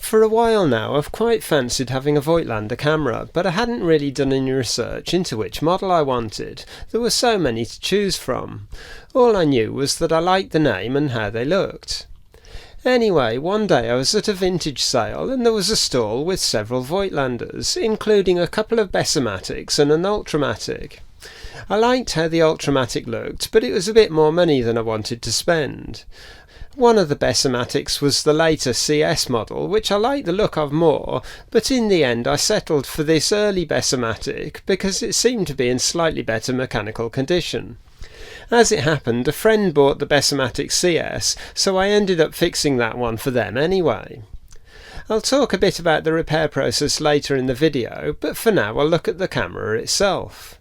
For a while now I've quite fancied having a Voigtlander camera, but I hadn't really done any research into which model I wanted. There were so many to choose from. All I knew was that I liked the name and how they looked. Anyway, one day I was at a vintage sale and there was a stall with several Voigtlanders, including a couple of Bessamatics and an Ultramatic. I liked how the Ultramatic looked, but it was a bit more money than I wanted to spend. One of the Bessamatics was the later CS model, which I liked the look of more, but in the end I settled for this early Bessamatic because it seemed to be in slightly better mechanical condition. As it happened, a friend bought the Bessamatic CS, so I ended up fixing that one for them anyway. I'll talk a bit about the repair process later in the video, but for now I'll look at the camera itself.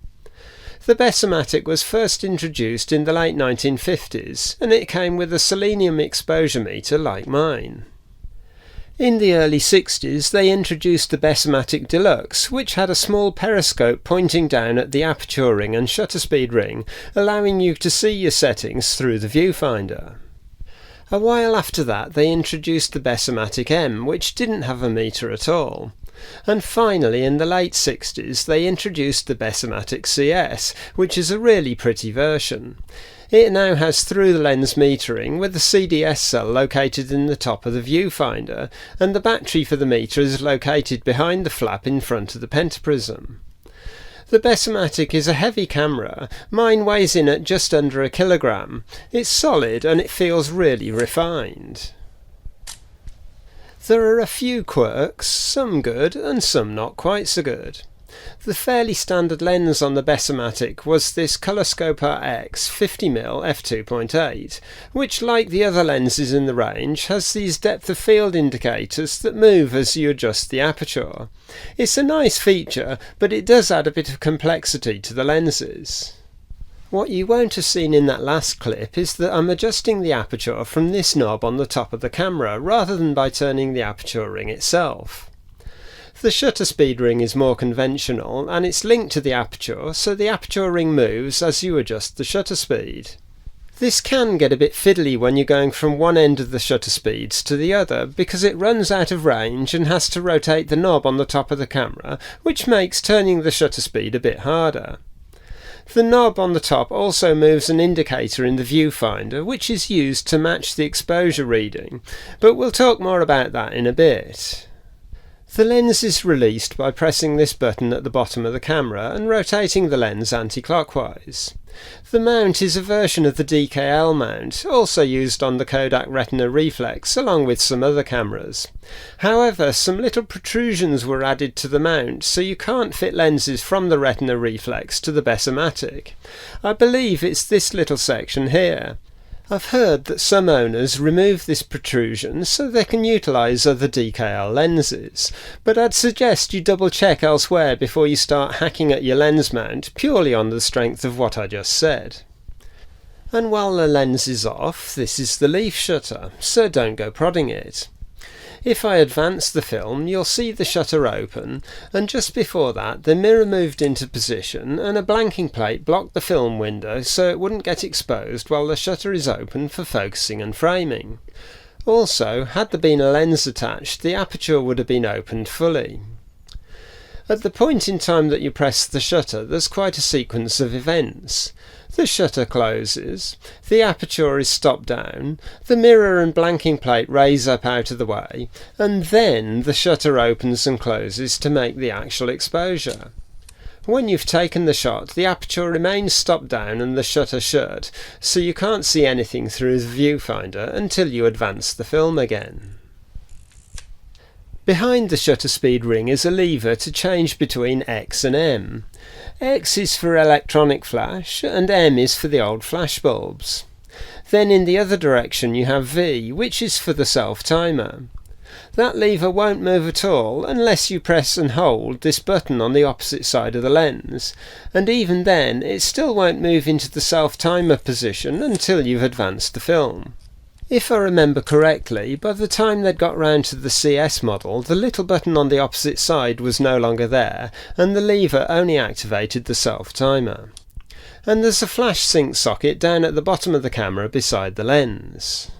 The Bessamatic was first introduced in the late 1950s, and it came with a selenium exposure meter like mine. In the early 60s they introduced the Bessamatic Deluxe, which had a small periscope pointing down at the aperture ring and shutter speed ring, allowing you to see your settings through the viewfinder. A while after that they introduced the Bessamatic M, which didn't have a meter at all. And finally in the late 60s they introduced the Bessamatic CS, which is a really pretty version. It now has through-the-lens metering with a CDS cell located in the top of the viewfinder, and the battery for the meter is located behind the flap in front of the pentaprism. The Bessamatic is a heavy camera. Mine weighs in at just under 1 kilogram. It's solid and it feels really refined. There are a few quirks, some good and some not quite so good. The fairly standard lens on the Bessamatic was this Colorscope X 50mm f2.8, which, like the other lenses in the range, has these depth of field indicators that move as you adjust the aperture. It's a nice feature, but it does add a bit of complexity to the lenses. What you won't have seen in that last clip is that I'm adjusting the aperture from this knob on the top of the camera rather than by turning the aperture ring itself. The shutter speed ring is more conventional and it's linked to the aperture, so the aperture ring moves as you adjust the shutter speed. This can get a bit fiddly when you're going from one end of the shutter speeds to the other because it runs out of range and has to rotate the knob on the top of the camera, which makes turning the shutter speed a bit harder. The knob on the top also moves an indicator in the viewfinder, which is used to match the exposure reading, but we'll talk more about that in a bit. The lens is released by pressing this button at the bottom of the camera and rotating the lens anti-clockwise. The mount is a version of the DKL mount, also used on the Kodak Retina Reflex along with some other cameras. However, some little protrusions were added to the mount, so you can't fit lenses from the Retina Reflex to the Bessamatic. I believe it's this little section here. I've heard that some owners remove this protrusion so they can utilise other DKL lenses, but I'd suggest you double check elsewhere before you start hacking at your lens mount purely on the strength of what I just said. And while the lens is off, this is the leaf shutter, so don't go prodding it. If I advance the film, you'll see the shutter open, and just before that the mirror moved into position and a blanking plate blocked the film window so it wouldn't get exposed while the shutter is open for focusing and framing. Also, had there been a lens attached, the aperture would have been opened fully. At the point in time that you press the shutter, there's quite a sequence of events. The shutter closes, the aperture is stopped down, the mirror and blanking plate raise up out of the way, and then the shutter opens and closes to make the actual exposure. When you've taken the shot, the aperture remains stopped down and the shutter shut, so you can't see anything through the viewfinder until you advance the film again. Behind the shutter speed ring is a lever to change between X and M. X is for electronic flash and M is for the old flash bulbs. Then in the other direction you have V, which is for the self-timer. That lever won't move at all unless you press and hold this button on the opposite side of the lens, and even then it still won't move into the self-timer position until you've advanced the film. If I remember correctly, by the time they'd got round to the CS model, the little button on the opposite side was no longer there, and the lever only activated the self-timer. And there's a flash sync socket down at the bottom of the camera beside the lens.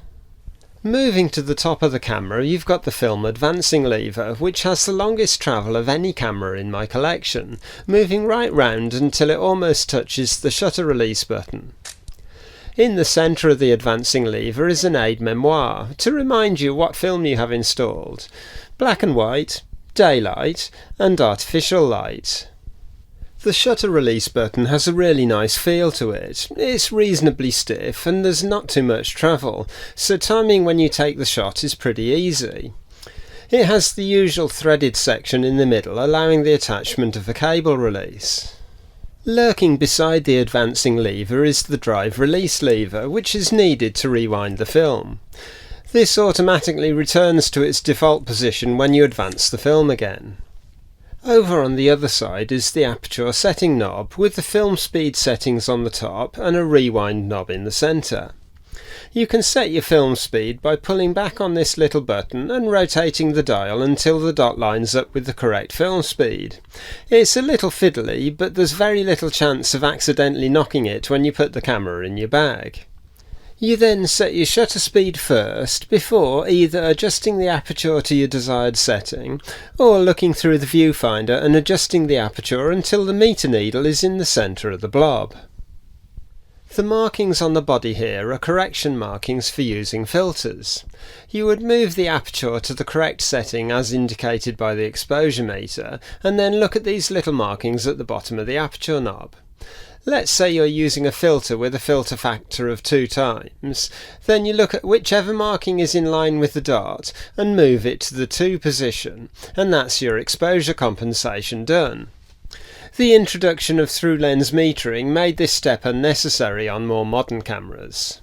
Moving to the top of the camera, you've got the film advancing lever, which has the longest travel of any camera in my collection, moving right round until it almost touches the shutter release button. In the centre of the advancing lever is an aide-memoire to remind you what film you have installed: black and white, daylight, and artificial light. The shutter release button has a really nice feel to it. It's reasonably stiff and there's not too much travel, so timing when you take the shot is pretty easy. It has the usual threaded section in the middle, allowing the attachment of a cable release. Lurking beside the advancing lever is the drive release lever, which is needed to rewind the film. This automatically returns to its default position when you advance the film again. Over on the other side is the aperture setting knob with the film speed settings on the top and a rewind knob in the centre. You can set your film speed by pulling back on this little button and rotating the dial until the dot lines up with the correct film speed. It's a little fiddly, but there's very little chance of accidentally knocking it when you put the camera in your bag. You then set your shutter speed first before either adjusting the aperture to your desired setting or looking through the viewfinder and adjusting the aperture until the meter needle is in the centre of the blob. The markings on the body here are correction markings for using filters. You would move the aperture to the correct setting as indicated by the exposure meter and then look at these little markings at the bottom of the aperture knob. Let's say you're using a filter with a filter factor of 2 times, then you look at whichever marking is in line with the dot and move it to the 2 position, and that's your exposure compensation done. The introduction of through-lens metering made this step unnecessary on more modern cameras.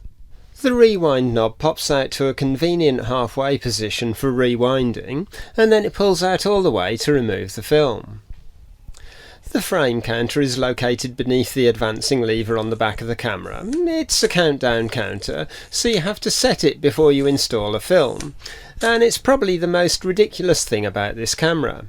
The rewind knob pops out to a convenient halfway position for rewinding, and then it pulls out all the way to remove the film. The frame counter is located beneath the advancing lever on the back of the camera. It's a countdown counter, so you have to set it before you install a film, and it's probably the most ridiculous thing about this camera.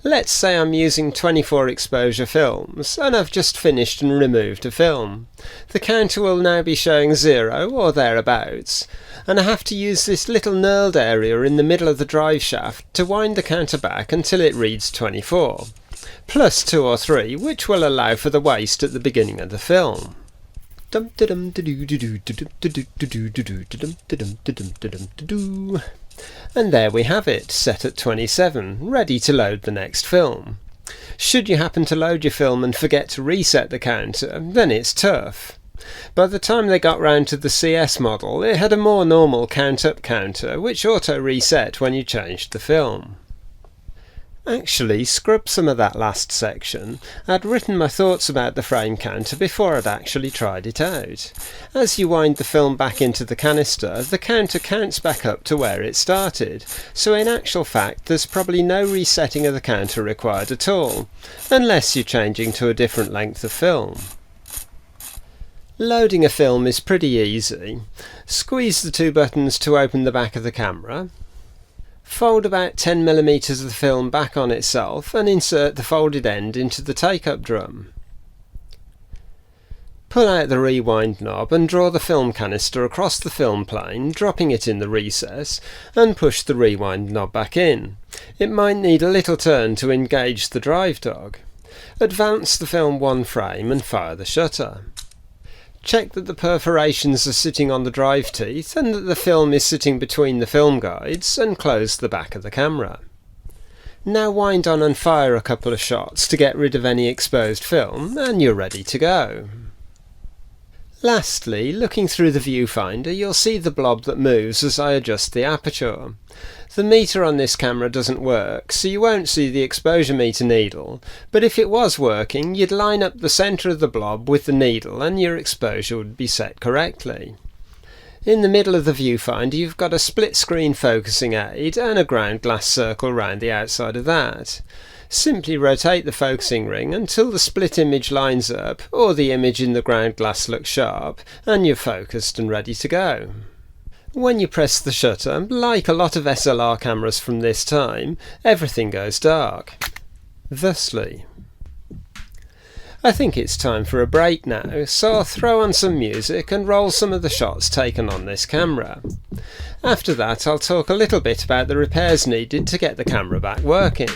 Let's say I'm using 24 exposure films, and I've just finished and removed a film. The counter will now be showing 0 or thereabouts, and I have to use this little knurled area in the middle of the drive shaft to wind the counter back until it reads 24. Plus 2 or 3, which will allow for the waste at the beginning of the film. And there we have it, set at 27, ready to load the next film. Should you happen to load your film and forget to reset the counter, then it's tough. By the time they got round to the CS model, it had a more normal count-up counter, which auto-reset when you changed the film. Actually, scrub some of that last section. I'd written my thoughts about the frame counter before I'd actually tried it out. As you wind the film back into the canister, the counter counts back up to where it started, so in actual fact there's probably no resetting of the counter required at all, unless you're changing to a different length of film. Loading a film is pretty easy. Squeeze the 2 buttons to open the back of the camera. Fold about 10mm of the film back on itself and insert the folded end into the take-up drum. Pull out the rewind knob and draw the film canister across the film plane, dropping it in the recess, and push the rewind knob back in. It might need a little turn to engage the drive dog. Advance the film 1 frame and fire the shutter. Check that the perforations are sitting on the drive teeth and that the film is sitting between the film guides, and close the back of the camera. Now wind on and fire a couple of shots to get rid of any exposed film, and you're ready to go. Lastly, looking through the viewfinder, you'll see the blob that moves as I adjust the aperture. The meter on this camera doesn't work, so you won't see the exposure meter needle, but if it was working, you'd line up the centre of the blob with the needle and your exposure would be set correctly. In the middle of the viewfinder you've got a split screen focusing aid and a ground glass circle round the outside of that. Simply rotate the focusing ring until the split image lines up, or the image in the ground glass looks sharp, and you're focused and ready to go. When you press the shutter, like a lot of SLR cameras from this time, everything goes dark. Thusly. I think it's time for a break now, so I'll throw on some music and roll some of the shots taken on this camera. After that I'll talk a little bit about the repairs needed to get the camera back working.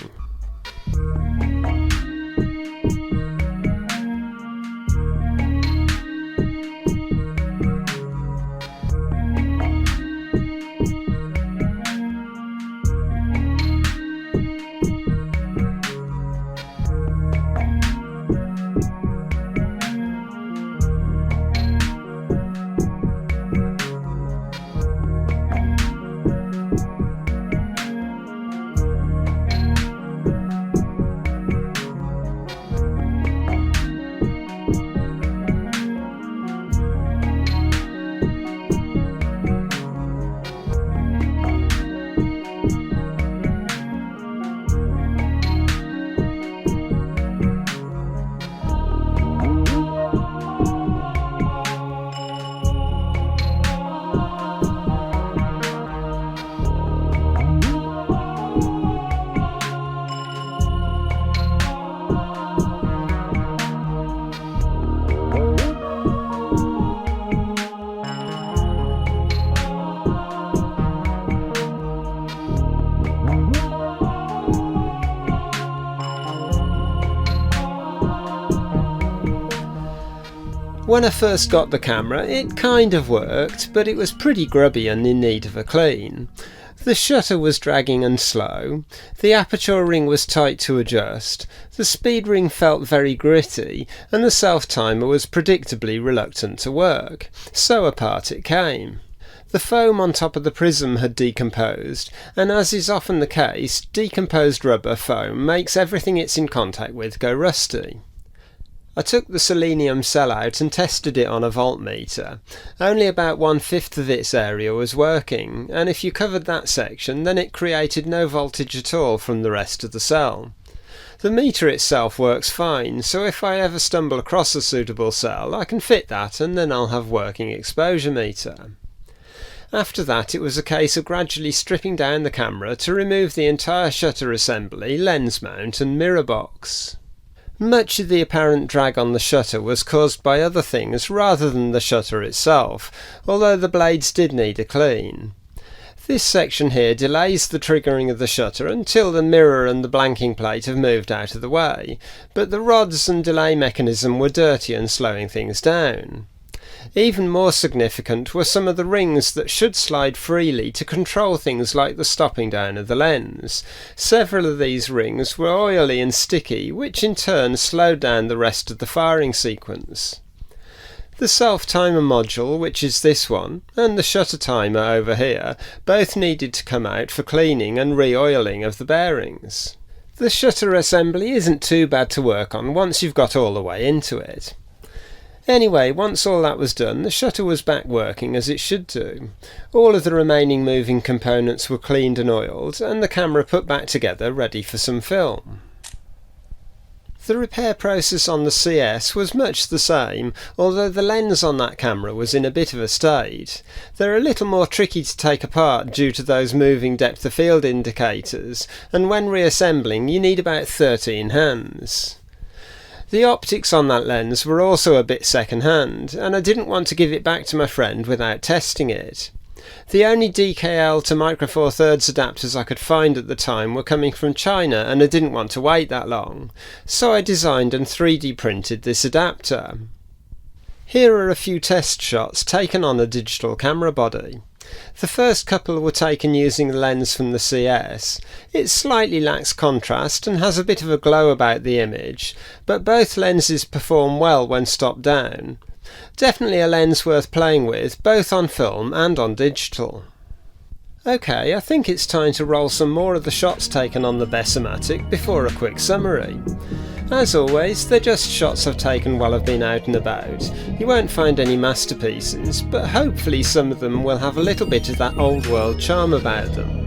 When I first got the camera it kind of worked, but it was pretty grubby and in need of a clean. The shutter was dragging and slow, the aperture ring was tight to adjust, the speed ring felt very gritty, and the self-timer was predictably reluctant to work, so apart it came. The foam on top of the prism had decomposed, and as is often the case, decomposed rubber foam makes everything it's in contact with go rusty. I took the selenium cell out and tested it on a voltmeter. Only about 1/5 of its area was working, and if you covered that section then it created no voltage at all from the rest of the cell. The meter itself works fine, so if I ever stumble across a suitable cell I can fit that and then I'll have working exposure meter. After that it was a case of gradually stripping down the camera to remove the entire shutter assembly, lens mount and mirror box. Much of the apparent drag on the shutter was caused by other things rather than the shutter itself, although the blades did need a clean. This section here delays the triggering of the shutter until the mirror and the blanking plate have moved out of the way, but the rods and delay mechanism were dirty and slowing things down. Even more significant were some of the rings that should slide freely to control things like the stopping down of the lens. Several of these rings were oily and sticky, which in turn slowed down the rest of the firing sequence. The self-timer module, which is this one, and the shutter timer over here, both needed to come out for cleaning and re-oiling of the bearings. The shutter assembly isn't too bad to work on once you've got all the way into it. Anyway, once all that was done, the shutter was back working as it should do. All of the remaining moving components were cleaned and oiled, and the camera put back together ready for some film. The repair process on the CS was much the same, although the lens on that camera was in a bit of a state. They're a little more tricky to take apart due to those moving depth of field indicators, and when reassembling you need about 13 hands. The optics on that lens were also a bit second-hand, and I didn't want to give it back to my friend without testing it. The only DKL to micro four thirds adapters I could find at the time were coming from China, and I didn't want to wait that long, so I designed and 3D printed this adapter. Here are a few test shots taken on a digital camera body. The first couple were taken using the lens from the CS. It slightly lacks contrast and has a bit of a glow about the image, but both lenses perform well when stopped down. Definitely a lens worth playing with, both on film and on digital. Okay, I think it's time to roll some more of the shots taken on the Bessamatic before a quick summary. As always, they're just shots I've taken while I've been out and about. You won't find any masterpieces, but hopefully some of them will have a little bit of that old world charm about them.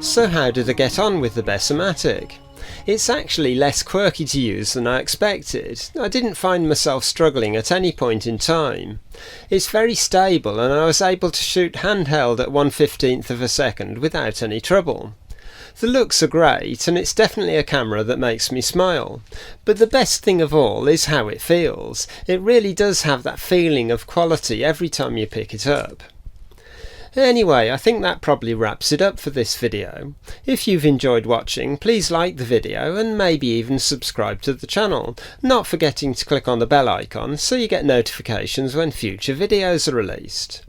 So how did I get on with the Bessamatic? It's actually less quirky to use than I expected. I didn't find myself struggling at any point in time. It's very stable and I was able to shoot handheld at 1/15 of a second without any trouble. The looks are great and it's definitely a camera that makes me smile. But the best thing of all is how it feels. It really does have that feeling of quality every time you pick it up. Anyway, I think that probably wraps it up for this video. If you've enjoyed watching, please like the video and maybe even subscribe to the channel, not forgetting to click on the bell icon so you get notifications when future videos are released.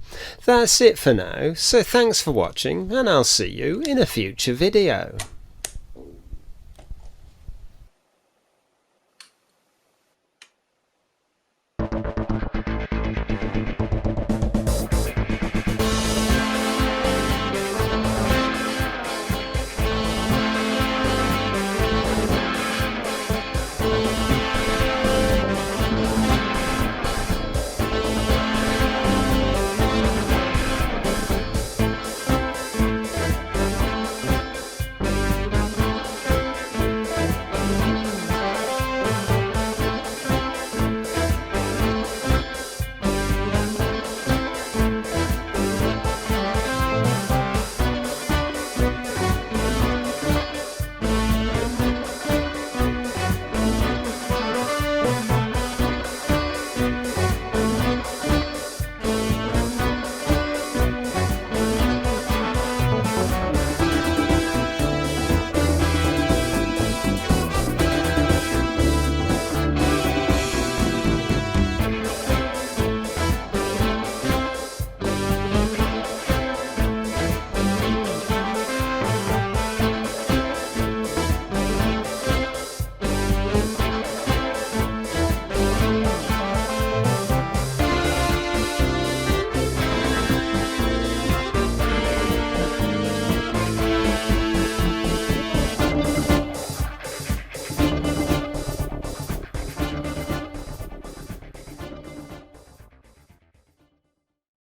That's it for now, so thanks for watching and I'll see you in a future video.